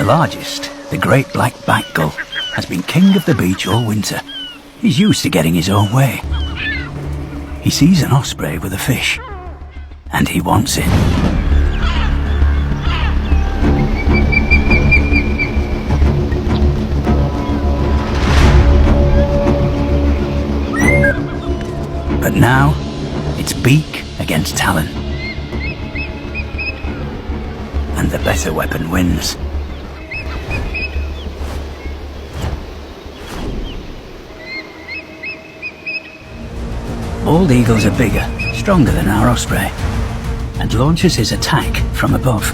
largest, the great black-back gull, has been king of the beach all winter. He's used to getting his own way. He sees an osprey with a fish, and he wants it. But now, it's beak against talon. And the better weapon wins. Bald eagles are bigger, stronger than our osprey, and launches his attack from above.